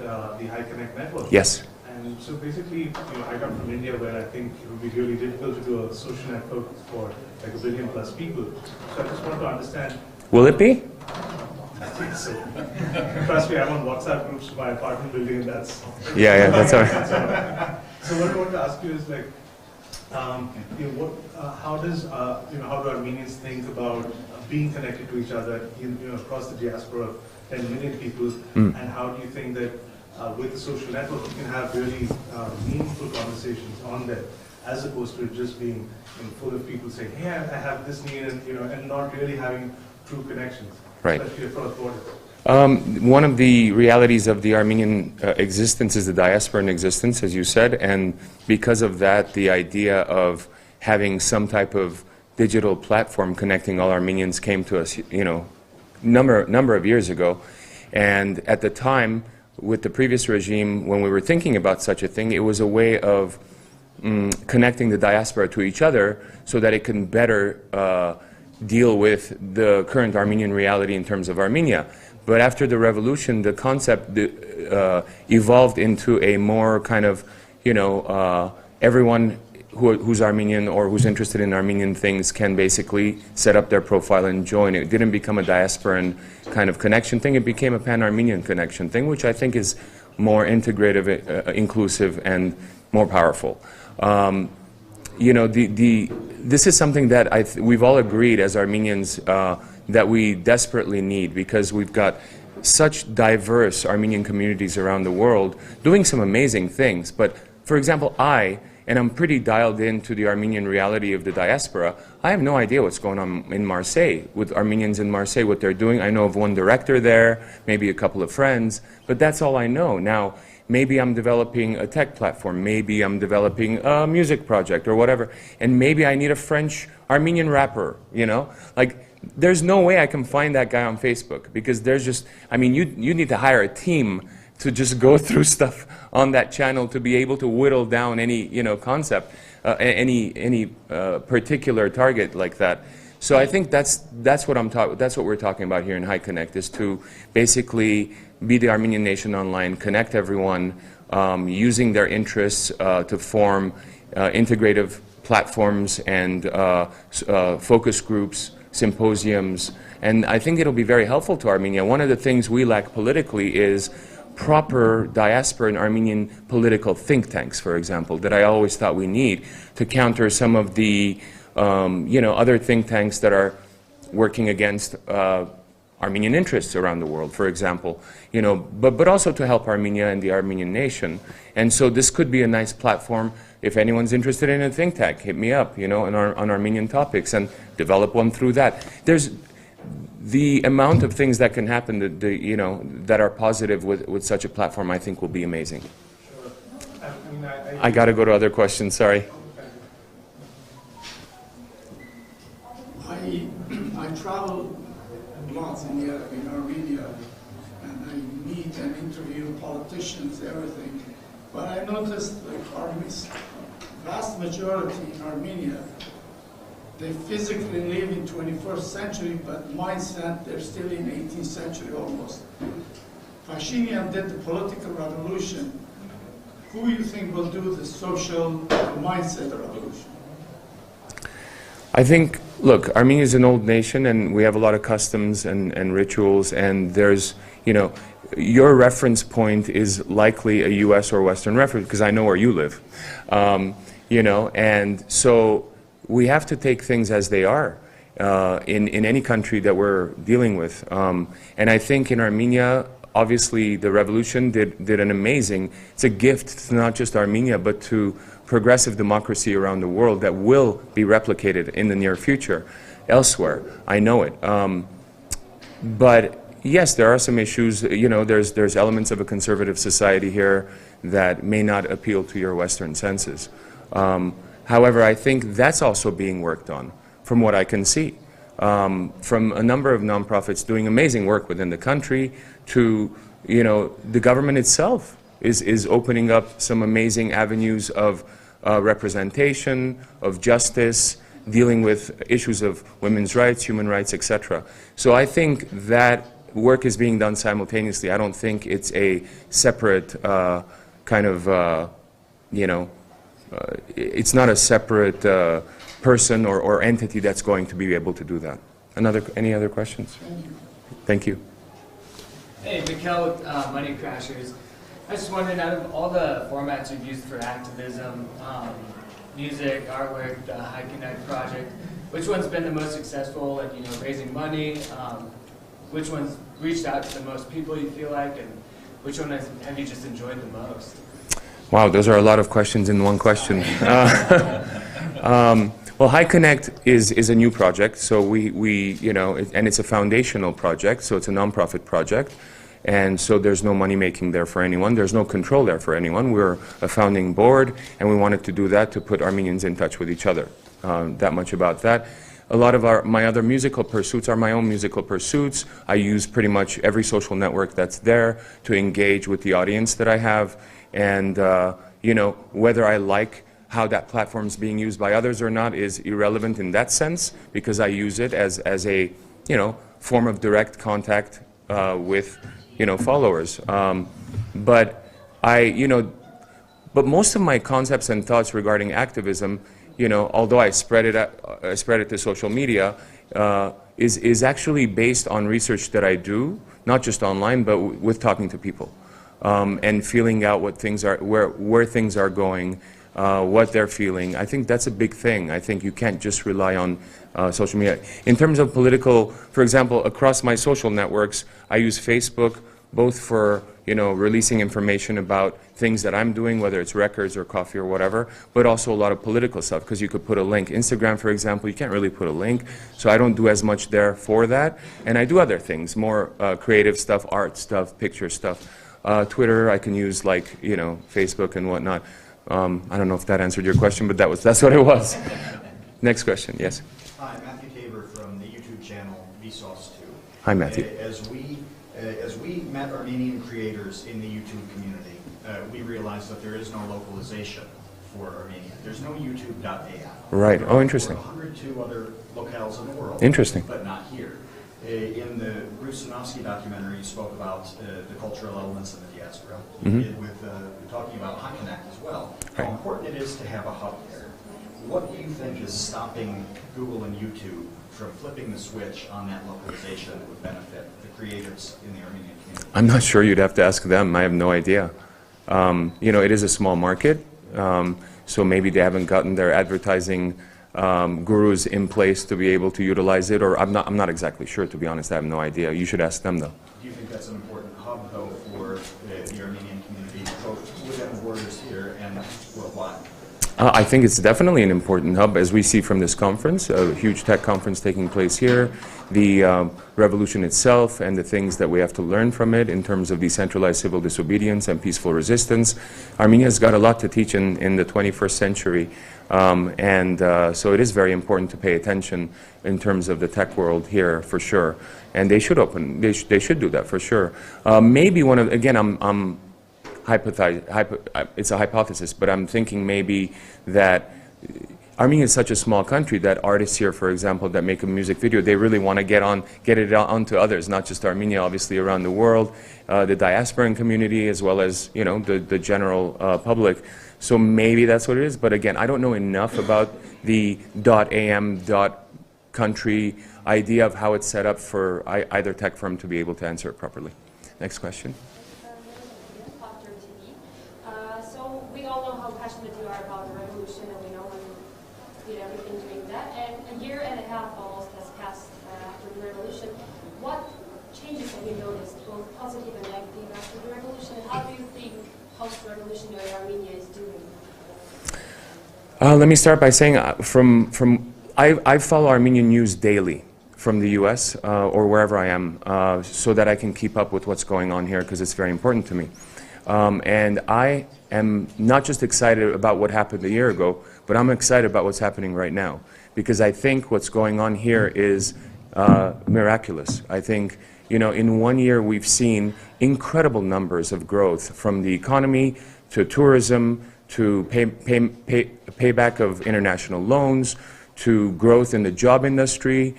the High Connect network. Yes. And so basically, I come from India, where I think it would be really difficult to do a social network for like 1 billion plus people. So I just want to understand. Will it be? I think so. Trust me, I'm on WhatsApp groups to my apartment building, and that's. Yeah, that's all right. So what I want to ask you is like, how do Armenians think about being connected to each other, across the diaspora of 10 million people, and how do you think that with the social network you can have really meaningful conversations on there, as opposed to it just being full of people saying, hey, I have this need, and not really having true connections, right, especially across borders. One of the realities of the Armenian existence is the diasporan existence, as you said, and because of that, the idea of having some type of digital platform connecting all Armenians came to us, number of years ago. And at the time, with the previous regime, when we were thinking about such a thing, it was a way of connecting the diaspora to each other so that it can better deal with the current Armenian reality in terms of Armenia. But after the revolution, the concept evolved into a more kind of, everyone who's Armenian or who's interested in Armenian things can basically set up their profile and join. It didn't become a diasporan kind of connection thing. It became a pan-Armenian connection thing, which I think is more integrative, inclusive, and more powerful. This is something that we've all agreed as Armenians that we desperately need, because we've got such diverse Armenian communities around the world doing some amazing things. But for example, and I'm pretty dialed into the Armenian reality of the diaspora, I have no idea what's going on in Marseille, with Armenians in Marseille, what they're doing. I know of one director there, maybe a couple of friends, but that's all I know. Now, maybe I'm developing a tech platform, maybe I'm developing a music project or whatever, and maybe I need a French Armenian rapper, Like, there's no way I can find that guy on Facebook, because there's just, you need to hire a team to just go through stuff on that channel to be able to whittle down any, concept, any particular target like that. So I think that's what we're talking about here in High Connect, is to basically be the Armenian nation online, connect everyone, using their interests to form integrative platforms and focus groups, symposiums, and I think it'll be very helpful to Armenia. One of the things we lack politically is proper diaspora and Armenian political think tanks, for example, that I always thought we need to counter some of the other think tanks that are working against Armenian interests around the world, for example, but also to help Armenia and the Armenian nation. And so this could be a nice platform. If anyone's interested in a think tank, hit me up, on Armenian topics, and develop one through that. There's the amount of things that can happen that are positive with such a platform, I think will be amazing. Sure. I got to go to other questions, sorry. I travel lots in Armenia, and I meet and interview politicians, everything. But I noticed vast majority in Armenia, they physically live in 21st century, but mindset, they're still in 18th century almost. Pashinyan did the political revolution. Who you think will do the social mindset revolution? I think, look, Armenia is an old nation, and we have a lot of customs and rituals, and there's, your reference point is likely a U.S. or Western reference, because I know where you live, and so we have to take things as they are in any country that we're dealing with. And I think in Armenia, obviously the revolution did an amazing, it's a gift to not just Armenia, but to progressive democracy around the world that will be replicated in the near future elsewhere. I know it. But yes, there are some issues. There's elements of a conservative society here that may not appeal to your Western senses. However, I think that's also being worked on, from what I can see, from a number of nonprofits doing amazing work within the country to, the government itself is opening up some amazing avenues of representation, of justice, dealing with issues of women's rights, human rights, etc. So I think that work is being done simultaneously. I don't think it's a separate kind of, you know, it's not a separate person or entity that's going to be able to do that. Any other questions? Thank you. Hey, Mikkel with Money Crashers. I was just wondering, out of all the formats you've used for activism, music, artwork, the High Connect project, which one's been the most successful at, you know, raising money? Which one's reached out to the most people, you feel like, and which one have you just enjoyed the most? Wow, those are a lot of questions in one question. Well, High Connect is a new project, so we you know, and it's a foundational project, so it's a nonprofit project, and so there's no money making there for anyone. There's no control there for anyone. We're a founding board, and we wanted to do that to put Armenians in touch with each other. That much about that. A lot of my other musical pursuits are my own musical pursuits. I use pretty much every social network that's there to engage with the audience that I have, and you know, whether I like how that platform is being used by others or not is irrelevant in that sense, because I use it as a, you know, form of direct contact with, you know, followers. But most of my concepts and thoughts regarding activism, you know, although I spread it to social media, is actually based on research that I do, not just online, but with talking to people, and feeling out what things are, where things are going, what they're feeling. I think that's a big thing. I think you can't just rely on social media. In terms of political, for example, across my social networks, I use Facebook both for, you know, releasing information about things that I'm doing, whether it's records or coffee or whatever, but also a lot of political stuff, because you could put a link. Instagram, for example, you can't really put a link, so I don't do as much there for that. And I do other things, more creative stuff, art stuff, picture stuff. Twitter, I can use, like, you know, Facebook and whatnot. I don't know if that answered your question, but that's what it was. Next question, yes. Hi, Matthew Tabor from the YouTube channel Vsauce2. Hi, Matthew. As we met Armenian creators in the YouTube community, we realized that there is no localization for Armenia. There's no YouTube.am. Right. Oh, interesting. There are 102 other locales in the world. Interesting. But not here. In the Bruce Sinofsky documentary, you spoke about the cultural elements of the diaspora, with talking about High Connect as well. How important it is to have a hub there. What do you think is stopping Google and YouTube from flipping the switch on that localization that would benefit the creators in the Armenian community? I'm not sure. You'd have to ask them. I have no idea. You know, it is a small market, so maybe they haven't gotten their advertising gurus in place to be able to utilize it, or I'm not exactly sure, to be honest. I have no idea. You should ask them, though. Do you think that's an important hub, though, for the Armenian community, both within the borders here and worldwide? I think it's definitely an important hub, as we see from this conference, a huge tech conference taking place here, the revolution itself and the things that we have to learn from it in terms of decentralized civil disobedience and peaceful resistance. Armenia's got a lot to teach in the 21st century, so it is very important to pay attention in terms of the tech world here, for sure. And they should they should do that, for sure. Maybe one of, again, it's a hypothesis, but I'm thinking maybe that Armenia is such a small country that artists here, for example, that make a music video, they really want to get it onto others, not just Armenia, obviously around the world, the diasporan community, as well as, you know, the general public. So maybe that's what it is. But again, I don't know enough about the .am, .country idea of how it's set up for either tech firm to be able to answer it properly. Next question. So we all know how passionate you are about the revolution, and we know you did everything doing that. And a year and a half almost has passed after the revolution. What changes have you noticed, both positive and negative, after the revolution? And how do you think post-revolutionary Armenia is doing? Let me start by saying, I follow Armenian news daily from the U.S. Or wherever I am, so that I can keep up with what's going on here, because it's very important to me. And I am not just excited about what happened a year ago, but I'm excited about what's happening right now, because I think what's going on here is miraculous. I think, you know, in 1 year we've seen incredible numbers of growth, from the economy to tourism to payback of international loans to growth in the job industry,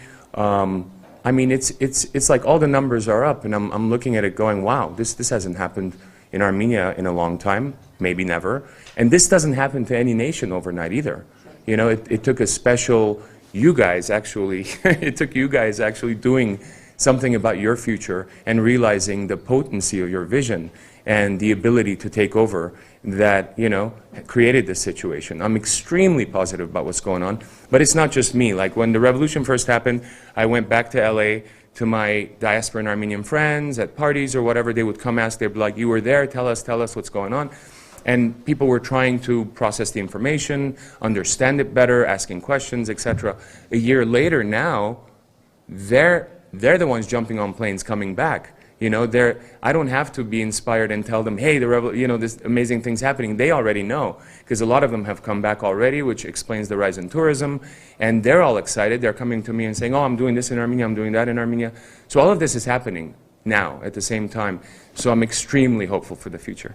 I mean, it's like all the numbers are up, and I'm looking at it going, wow, this hasn't happened in Armenia in a long time, maybe never. And this doesn't happen to any nation overnight either. You know, it took a special, you guys actually, it took you guys actually doing something about your future and realizing the potency of your vision and the ability to take over that, you know, created this situation. I'm extremely positive about what's going on, but it's not just me. Like when the revolution first happened, I went back to LA to my diaspora and Armenian friends at parties or whatever. They would come ask, they'd be like, you were there, tell us what's going on. And people were trying to process the information, understand it better, asking questions, etc. A year later now, they're the ones jumping on planes coming back. You know, I don't have to be inspired and tell them, hey, you know, this amazing thing's happening. They already know, because a lot of them have come back already, which explains the rise in tourism. And they're all excited. They're coming to me and saying, oh, I'm doing this in Armenia, I'm doing that in Armenia. So all of this is happening now at the same time. So I'm extremely hopeful for the future.